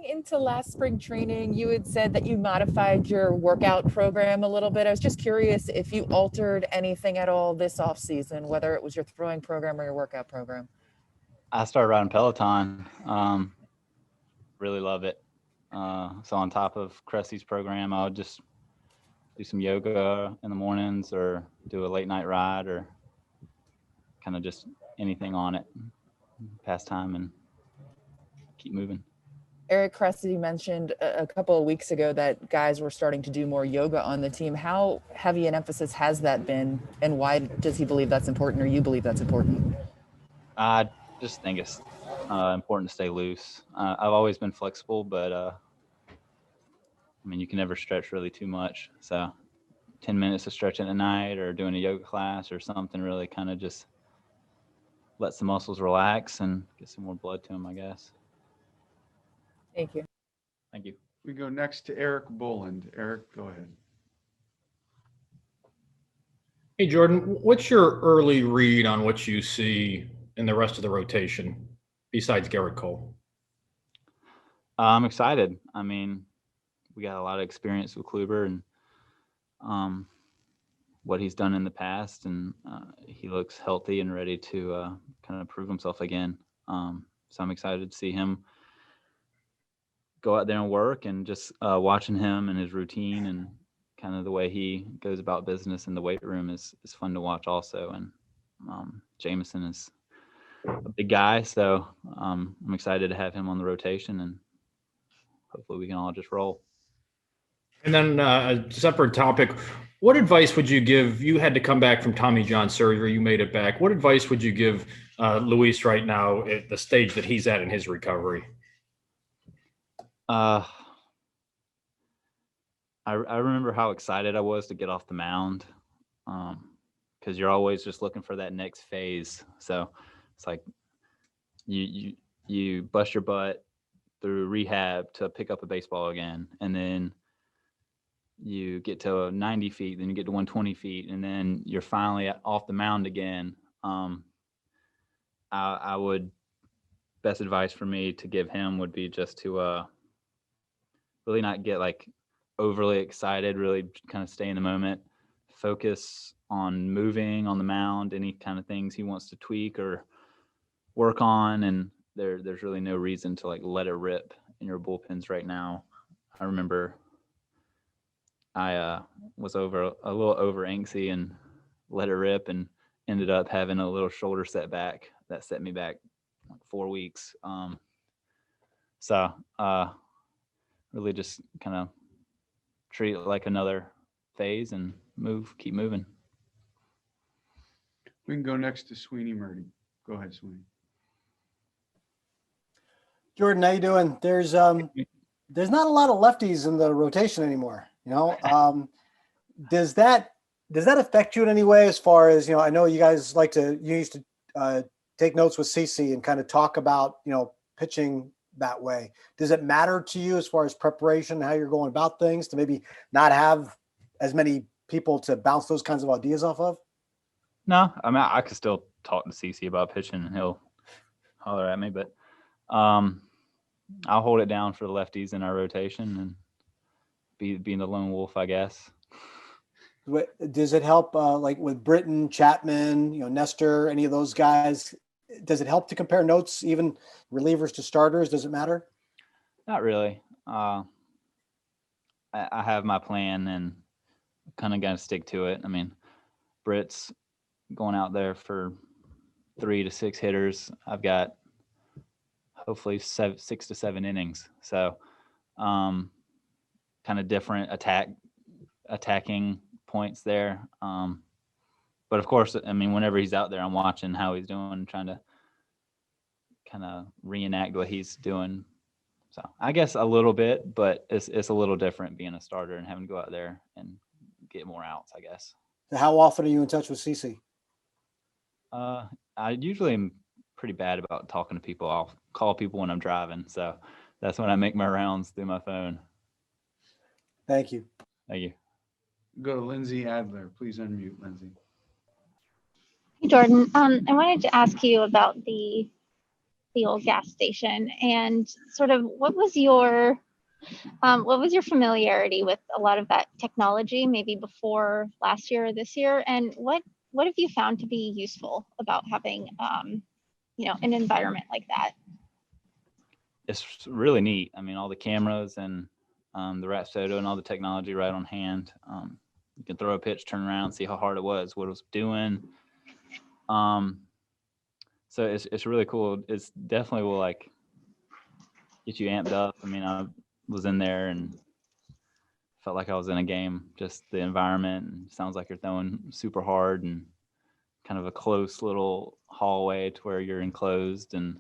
into last spring training, you had said that you modified your workout program a little bit. I was just curious if you altered anything at all this off season, whether it was your throwing program or your workout program. I started riding Peloton. Really love it. So on top of Cressy's program, I would just do some yoga in the mornings or do a late night ride or kind of just anything on it, pass time and keep moving. Eric Cressy mentioned a couple of weeks ago that guys were starting to do more yoga on the team. How heavy an emphasis has that been, and why does he believe that's important, or you believe that's important? I just think it's important to stay loose. I've always been flexible, but I mean, you can never stretch really too much. So 10 minutes of stretching at night or doing a yoga class or something really kind of just lets the muscles relax and get some more blood to them, I guess. Thank you. Thank you. We go next to Eric Boland. Eric, go ahead. Hey, Jordan, what's your early read on what you see in the rest of the rotation besides Garrett Cole? I'm excited. I mean, we got a lot of experience with Kluber and what he's done in the past, and he looks healthy and ready to kind of prove himself again. So I'm excited to see him go out there and work, and just watching him and his routine and kind of the way he goes about business in the weight room is fun to watch also. And Jameson is a big guy, so I'm excited to have him on the rotation, and hopefully we can all just roll. And then a separate topic, what advice would you give? You had to come back from Tommy John surgery. You made it back. What advice would you give Luis right now at the stage that he's at in his recovery? I remember how excited I was to get off the mound, because you're always just looking for that next phase. So it's like you bust your butt through rehab to pick up a baseball again, and then you get to 90 feet, then you get to 120 feet, and then you're finally off the mound again. I would, best advice for me to give him would be just to really not get like overly excited, really kind of stay in the moment, focus on moving on the mound, any kind of things he wants to tweak or work on. And there's really no reason to like let it rip in your bullpens right now. I remember I was a little over anxious and let it rip, and ended up having a little shoulder setback that set me back like 4 weeks. So really just kind of treat it like another phase and keep moving. We can go next to Sweeney Murdy. Go ahead, Sweeney. Jordan, how you doing? There's not a lot of lefties in the rotation anymore. You know, does that affect you in any way? As far as, you know, I know you guys you used to take notes with CeCe and kind of talk about, you know, pitching that way. Does it matter to you as far as preparation, how you're going about things, to maybe not have as many people to bounce those kinds of ideas off of? No, I mean, I could still talk to CeCe about pitching and he'll holler at me, but I'll hold it down for the lefties in our rotation and being the lone wolf, I guess. Does it help like with Britton, Chapman, you know, Nestor, any of those guys? Does it help to compare notes, even relievers to starters? Does it matter? Not really. I have my plan and kind of got to stick to it. I mean, Britt's going out there for 3 to 6 hitters. I've got hopefully 6 to 7 innings. So kind of different attacking points there. But of course, I mean, whenever he's out there, I'm watching how he's doing, trying to kind of reenact what he's doing. So I guess a little bit, but it's a little different being a starter and having to go out there and get more outs, I guess. How often are you in touch with CeCe? I usually am pretty bad about talking to people. I'll call people when I'm driving. So that's when I make my rounds through my phone. Thank you. Thank you. Go to Lindsay Adler. Please unmute, Lindsay. Hey, Jordan. I wanted to ask you about the the old gas station, and sort of what was your familiarity with a lot of that technology, maybe before last year or this year, and what have you found to be useful about having an environment like that? It's really neat. I mean, all the cameras and the Rapsodo and all the technology right on hand. You can throw a pitch, turn around, see how hard it was, what it was doing. So it's really cool. It's definitely will like get you amped up. I mean, I was in there and felt like I was in a game. Just the environment, and sounds like you're throwing super hard, and kind of a close little hallway to where you're enclosed, and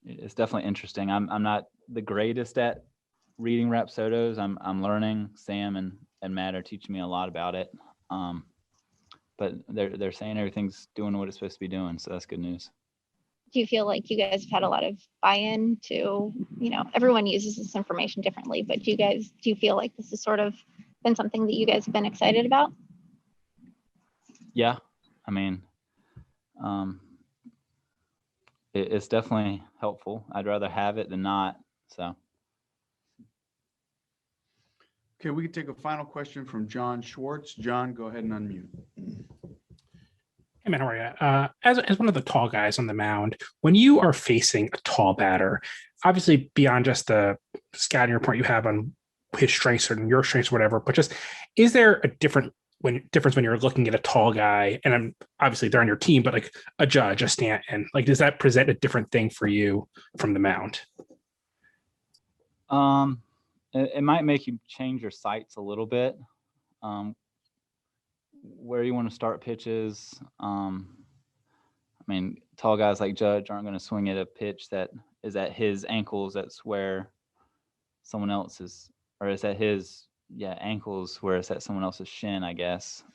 it's definitely interesting. I'm not the greatest at reading Rapsodos. I'm learning. Sam and Matt are teaching me a lot about it. But they're saying everything's doing what it's supposed to be doing, so that's good news. Do you feel like you guys have had a lot of buy-in to, everyone uses this information differently, but do you feel like this has sort of been something that you guys have been excited about? Yeah, I mean, it's definitely helpful. I'd rather have it than not. So. Okay, we can take a final question from John Schwartz. John, go ahead and unmute. Hey man, how are you? As one of the tall guys on the mound, when you are facing a tall batter, obviously beyond just the scouting report you have on his strengths and your strengths, or whatever, but just is there a difference when you're looking at a tall guy, and obviously they're on your team, but like a Judge, a Stanton, like does that present a different thing for you from the mound? It might make you change your sights a little bit. Where you want to start pitches. I mean, tall guys like Judge aren't going to swing at a pitch that is at his ankles. That's where someone else is, or is at his ankles where it's at someone else's shin, I guess.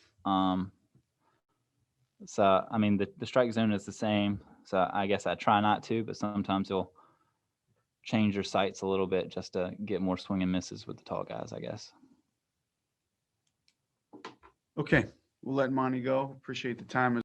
So I mean, the strike zone is the same. So I guess I try not to, but sometimes you'll change your sights a little bit just to get more swing and misses with the tall guys, I guess. Okay, we'll let Monty go. Appreciate the time.